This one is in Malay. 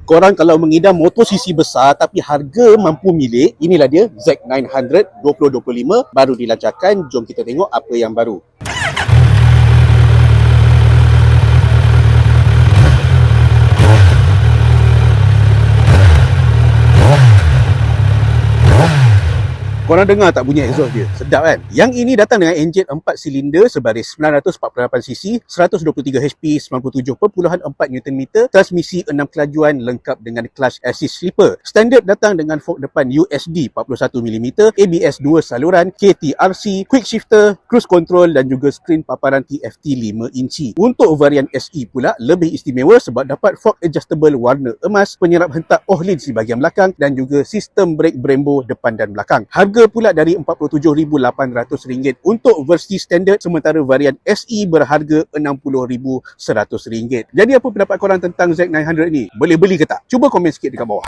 Korang kalau mengidam motor sisi besar tapi harga mampu milik, inilah dia Z900 2025 baru dilancarkan. Jom kita tengok apa yang baru. Korang dengar tak bunyi exhaust dia? Sedap kan? Yang ini datang dengan enjin 4 silinder sebaris 948cc, 123 HP, 97.4 Nm, transmisi 6 kelajuan lengkap dengan clutch assist slipper. Standard datang dengan fork depan USD 41mm, ABS 2 saluran, KTRC, quick shifter, cruise control dan juga skrin paparan TFT 5 inci. Untuk varian SE pula lebih istimewa sebab dapat fork adjustable warna emas, penyerap hentak OHLINS di bahagian belakang dan juga sistem brake Brembo depan dan belakang. Harga pula dari RM47,800 untuk versi standard, sementara varian SE berharga RM60,100. Jadi apa pendapat korang tentang Z900 ni? Boleh beli ke tak? Cuba komen sikit dekat bawah.